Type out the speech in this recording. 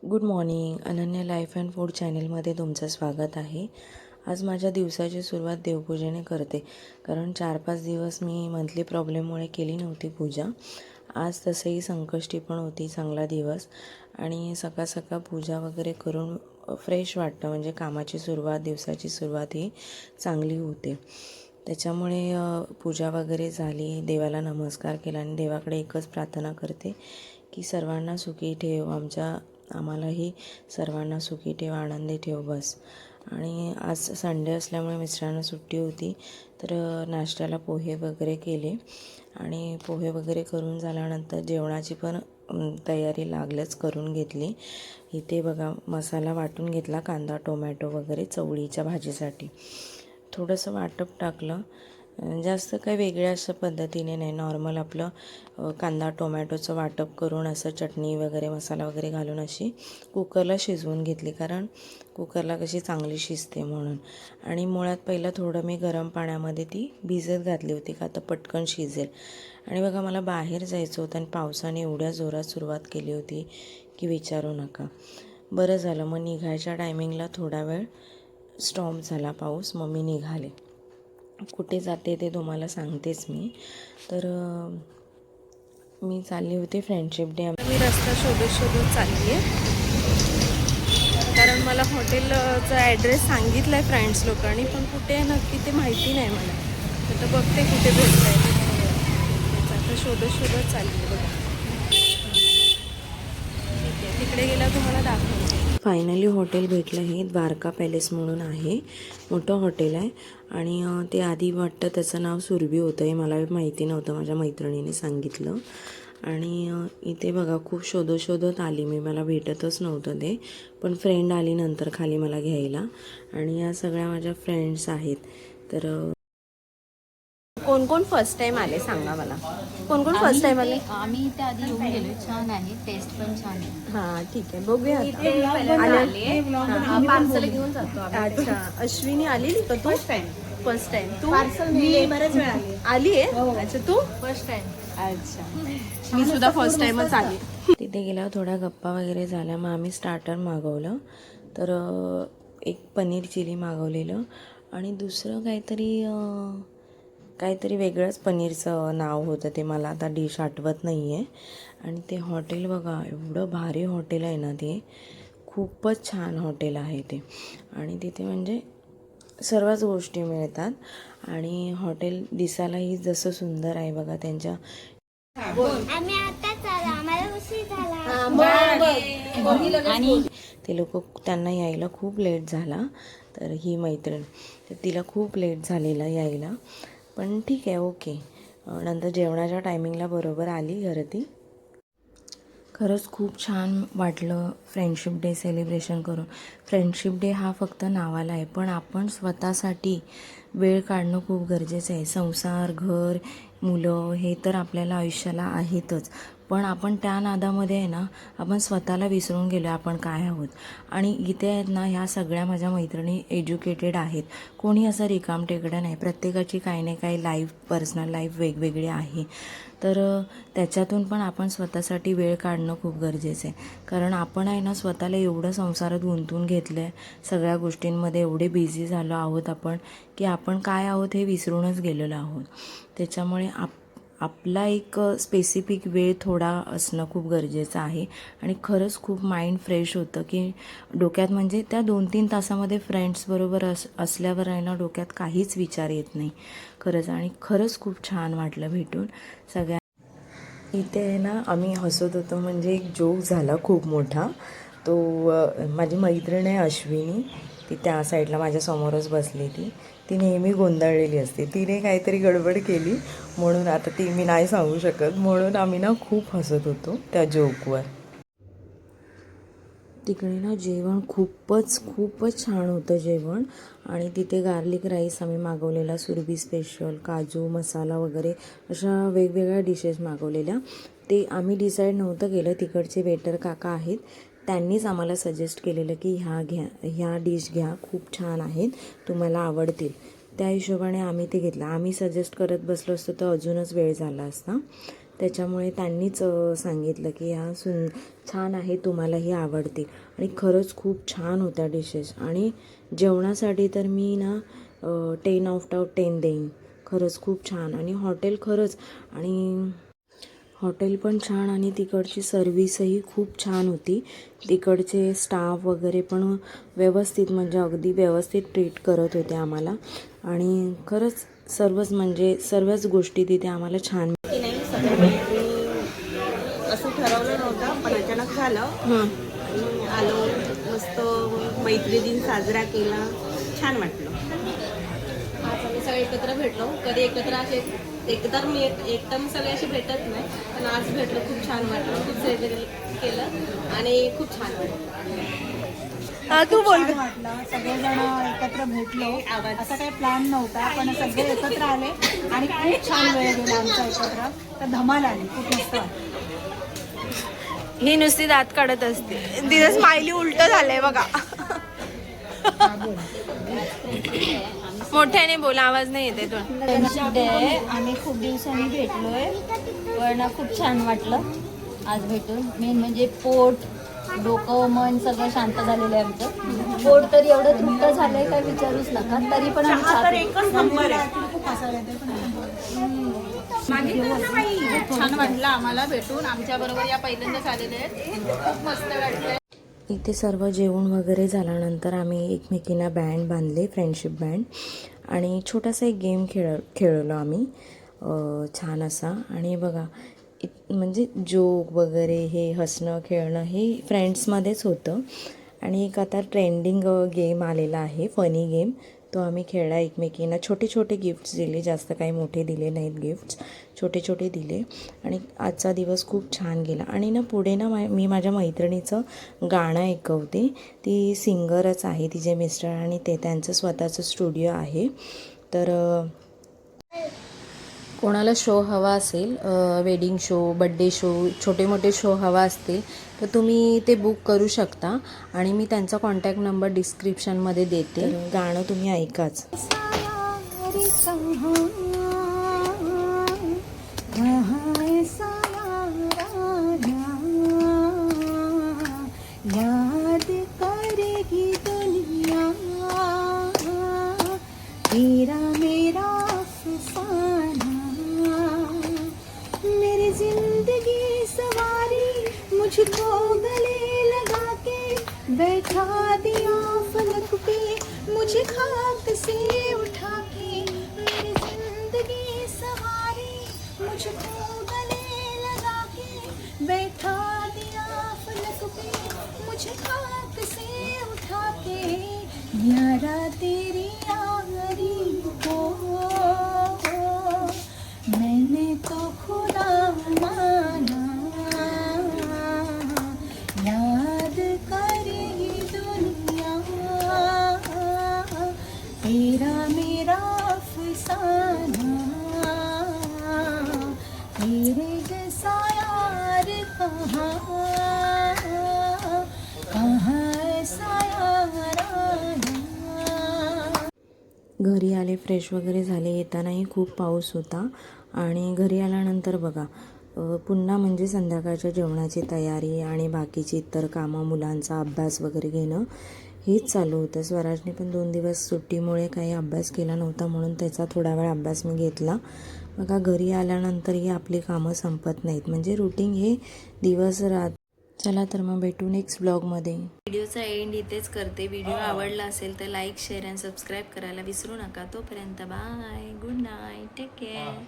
Good morning. Ananya life and food चॅनलमध्ये तुमचं स्वागत आहे. आज माझ्या दिवसाची सुरुवात देवपूजेने करते, कारण 4-5 दिवस मी मंथली प्रॉब्लेममुळे केली नव्हती पूजा. आज तसंही संकष्टी पण होती, चांगला दिवस, आणि सकाळ सकाळ पूजा वगैरे करून फ्रेश वाटतं, म्हणजे कामाची सुरुवात, दिवसाची सुरुवात ही चांगली होते. त्याच्यामुळे पूजा वगैरे झाली, देवाला नमस्कार केला आणि देवाकडे एकच प्रार्थना करते की सर्वांना सुखी ठेव, आम्हालाही सर्वांना सुखी ठेव, आनंदी ठेव बस. आणि आज संडे असल्यामुळे मिस्टरांना सुट्टी होती, तर नाश्त्याला पोहे वगैरे केले आणि पोहे वगैरे करून झाल्यानंतर जेवणाची पण तयारी लागलंच करून घेतली. इथे बघा मसाला वाटून घेतला, कांदा टोमॅटो वगैरे चवळीच्या भाजीसाठी थोडंसं वाटप टाकलं. जास्त काही वेगळ्या अशा पद्धतीने नाही, नॉर्मल आपलं कांदा टोमॅटोचं वाटप करून असं चटणी वगैरे मसाला वगैरे घालून अशी कुकरला शिजवून घेतली, कारण कुकरला कशी चांगली शिजते म्हणून. आणि मुळात पहिलं थोडं मी गरम पाण्यामध्ये ती भिजत घातली होती का आता पटकन शिजेल. आणि बघा मला बाहेर जायचं होतं आणि पावसाने एवढ्या जोरात सुरुवात केली होती की विचारू नका. बरं झालं, मग निघायच्या टायमिंगला थोडा वेळ स्टॉप झाला पाऊस, मग मी निघाले. कुठे जाते ते तुम्हाला सांगतेच मी. तर मी चालली होती फ्रेंडशिप डे. मी रस्ता शोधत चालली आहे, कारण मला हॉटेलचा ॲड्रेस सांगितला आहे फ्रेंड्स लोकांनी, पण कुठे आहे नक्की ते माहिती नाही मला. तर बघते कुठे भेटत आहे. आता शोधत चालली आहे बघा. ठीक आहे, तिकडे गेला तुम्हाला दाखवते. फायनली हॉटेल भेटलं. हे द्वारका पॅलेस म्हणून आहे, मोठं हॉटेल आहे. आणि ते आधी वाटतं त्याचं नाव सुरभी होतं, हे मला माहिती नव्हतं, माझ्या मैत्रिणीने सांगितलं. आणि इथे बघा खूप शोधत आली मी, मला भेटतच नव्हतं ते, पण फ्रेंड आली नंतर खाली मला घ्यायला. आणि या सगळ्या माझ्या फ्रेंड्स आहेत. तर कोण कोण फर्स्ट टाइम आले सांगा मला, कोण कोण फर्स्ट टाइम आले? आम्ही इथे आधी येऊन गेलो, छान आहे, टेस्ट पण छान आहे. हां ठीक आहे, बघूया पार्सल घेऊन जातो. अच्छा, अश्विनी आलेली का तू? First time. तू? मी बरेच वेळा आली आहे. अच्छा, तू फर्स्ट टाइम. अच्छा, मी सुद्धा फर्स्ट टाइमच आली. तिथे गेल्यावर थोड्या गप्पा वगैरे झाल्या, मग आम्ही स्टार्टर मागवलं. तर एक पनीर चिली मागवलेलं आणि दुसरं काहीतरी वेगळंच पनीरचं नाव होतं, ते मला आता डिश आठवत नाही आहे. आणि ते हॉटेल बघा, एवढं भारी हॉटेल आहे ना, ते खूपच छान हॉटेल आहे ते. आणि तिथे म्हणजे सर्वच गोष्टी मिळतात. आणि हॉटेल दिसायलाही जसं सुंदर आहे बघा. त्यांच्या आणि ते लोक, त्यांना यायला खूप लेट झाला. तर ही मैत्रीण, तर तिला खूप लेट झालेला यायला, पण ठीक आहे, ओके. नंतर जेवणाच्या टायमिंगला बरोबर आली घरी ती. खरंच खूप छान वाटलं फ्रेंडशिप डे सेलिब्रेशन करून. फ्रेंडशिप डे हा फक्त नावाला आहे, पण आपण स्वतःसाठी वेळ काढणं खूप गरजेचं आहे. संसार, घर, मुलं हे तर आपल्याला आयुष्याला आहेतच, पण आपण त्या नादामध्ये आहे ना, आपण स्वतःला विसरून गेलो आपण काय आहोत. आणि इथे आहेत ना, ह्या सगळ्या माझ्या मैत्रिणी एज्युकेटेड आहेत, कोणी असं रिकामटेकडं नाही. प्रत्येकाची काही ना काही लाईफ, पर्सनल लाईफ वेगवेगळी आहे. तर त्याच्यातून पण आपण स्वतःसाठी वेळ काढणं खूप गरजेचं आहे, कारण आपण आहे ना स्वतःला एवढं संसारात गुंतवून घेतलं आहे, सगळ्या गोष्टींमध्ये एवढे बिझी झालो आहोत आपण, की आपण काय आहोत हे विसरूनच गेलेलो आहोत. त्याच्यामुळे आपला एक स्पेसिफिक वेळ थोडा असणं खूप गरजेचं आहे. आणि खरंच खूप माइंड फ्रेश होतं, की डोक्यात म्हणजे त्या 2-3 तासामध्ये फ्रेंड्सबरोबर असल्यावर आहे ना, डोक्यात काहीच विचार येत नाही खरंच. आणि खरंच खूप छान वाटलं भेटून सगळ्या. इथे आहे ना, आम्ही हसत होतो, म्हणजे एक जोक झाला खूप मोठा. तो माझी मैत्रीण आहे अश्विनी, ती त्या साईडला माझ्या समोरच बसली. ती नेहमी गोंधळलेली असते, तिने काहीतरी गडबड केली म्हणून, आता ती मी नाही सांगू शकत, म्हणून आम्ही ना खूप हसत होतो त्या जोकवर. तिकडे ना जेवण खूपच छान होतं जेवण. आणि तिथे गार्लिक राईस आम्ही मागवलेला, सुरभी स्पेशल, काजू मसाला वगैरे अशा वेगवेगळ्या डिशेस मागवलेल्या. ते आम्ही डिसाईड नव्हतं केलं, तिकडचे वेटर काका आहेत, त्यांनीच आम्हाला सजेस्ट केलेलं की ह्या डिश घ्या, खूप छान आहेत, तुम्हाला आवडतील. त्या हिशोबाने आम्ही ते घेतलं. आम्ही सजेस्ट करत बसलो असतो तर अजूनच वेळ झाला असता. त्याच्यामुळे त्यांनीच सांगितलं की ह्या छान आहे, तुम्हालाही आवडतील. आणि खरंच खूप छान होत्या डिशेस. आणि जेवणासाठी तर मी ना 10/10 देईन. खरंच खूप छान. आणि हॉटेल खरंच, आणि हॉटेल पण छान आणि तिकडची सर्विसही खूप छान होती. तिकडचे स्टाफ वगैरे पण व्यवस्थित, म्हणजे अगदी व्यवस्थित ट्रीट करत होते आम्हाला. आणि खरंच सर्वच गोष्टी तिथे आम्हाला छान. की नाही सगळ्या मैत्रिणी असं ठरवलं नव्हतं, पण अचानक झालं. आणि आलो, मस्त मैत्री दिन साजरा केला, छान वाटलं. आज आम्ही सगळे एकत्र भेटलो. कधी एकत्र असे एकतर मी एकदम सगळे असे भेटत नाही, पण आज भेटलो, खूप छान वाटलं. खूप सेलिब्रेट केलं आणि खूप छान वाटलं. तू बोल. वाटलं सगळेजण एकत्र भेटलो. असा काही प्लॅन नव्हता, पण सगळे एकत्र आले आणि खूप छान वेळ गेला आमचा एकत्र. तर धमाल आली, खूप मस्त वाटलं. ही नुसती दात काढत असते, तिचं स्माइली उलट झालंय बघा. मोठ्याने बोला, आवाज नाही येते तो. फ्रेंडशिप डे आहे. आम्ही खूप दिवसांनी भेटलोय, पण खूप छान वाटलं आज भेटून. मेन म्हणजे पोट, डोकं, मन सगळं शांत झालेलं आहे आमचं. पोट तर एवढं तृप्त झालंय काय विचारूच नका. तरी पण आम्ही तर छान एकच नंबर आहे. खूप हसायला येते, पण छान वाटलं आम्हाला भेटून. आमच्या बरोबर या पहिल्यांदाच आलेले आहेत. खूप मस्त वाटलं. इथे सर्व जेवण वगैरे झाल्यानंतर आम्ही एकमेकींना बँड बांधले, फ्रेंडशिप बँड. आणि छोटासा एक गेम खेळलो आम्ही छान असा. आणि बघा म्हणजे जोक वगैरे, हे हसणं खेळणं हे फ्रेंड्समध्येच होतं. आणि एक आता ट्रेंडिंग गेम आलेला आहे, फनी गेम, तो आम्ही खेळला एकमेकींना. छोटे छोटे गिफ्ट्स दिले, जास्त काही मोठे दिले नाहीत गिफ्ट्स, छोटे छोटे दिले. आणि आजचा दिवस खूप छान गेला. आणि ना पुढे ना मी माझ्या मैत्रिणीचं गाणं ऐकवते. ती सिंगरच आहे, तिचे मिस्टर आणि त्यांचं स्वतःचं स्टुडिओ आहे. तर कोणाला शो हवा असेल, वेडिंग शो, बड्डे शो, छोटे मोठे शो हवा असतील तर तुम्ही ते बुक करू शकता. आणि मी त्यांचा कॉन्टॅक्ट नंबर डिस्क्रिप्शनमध्ये देते. तर गाणं तुम्ही ऐकाच. याद करेगी दुनिया तेरा मेरा अफसाना, मेरी जिंदगी सवारी मुझको गले लगा के बैठा दिया फलक पे, मुझे खाक से उठा के। मेरी जिंदगी सवारी मुझको गले लगा के बैठा दिया फलक पे, मुझे खाक से उठा के। यारा तेरी यारी को मैंने तो खुदा माना, याद करेगी दुनिया तेरा मेरा अफसाना, तेरे जैसा यार कहाँ ऐसा यार आया। घरी आले, फ्रेश वगैरे झाले. येतानाही खूप पाऊस होता. आणि घरी आल्यानंतर बघा पुन्हा म्हणजे संध्याकाळच्या जेवणाची तयारी आणि बाकीची इतर कामं, मुलांचा अभ्यास वगैरे घेणं हेच चालू होतं. स्वराजने पण 2 दिवस सुट्टीमुळे काही अभ्यास केला नव्हता, म्हणून त्याचा थोडा वेळ अभ्यास मी घेतला. बघा घरी आल्यानंतरही आपली कामं संपत नाहीत, म्हणजे रुटीन हे दिवस रात. चला तर मग भेटू नेक्स्ट ब्लॉगमध्ये. व्हिडिओचा एंड इथेच करते. व्हिडिओ आवडला असेल तर लाईक, शेअर आणि सबस्क्राईब करायला विसरू नका. तोपर्यंत bye, good night, take care.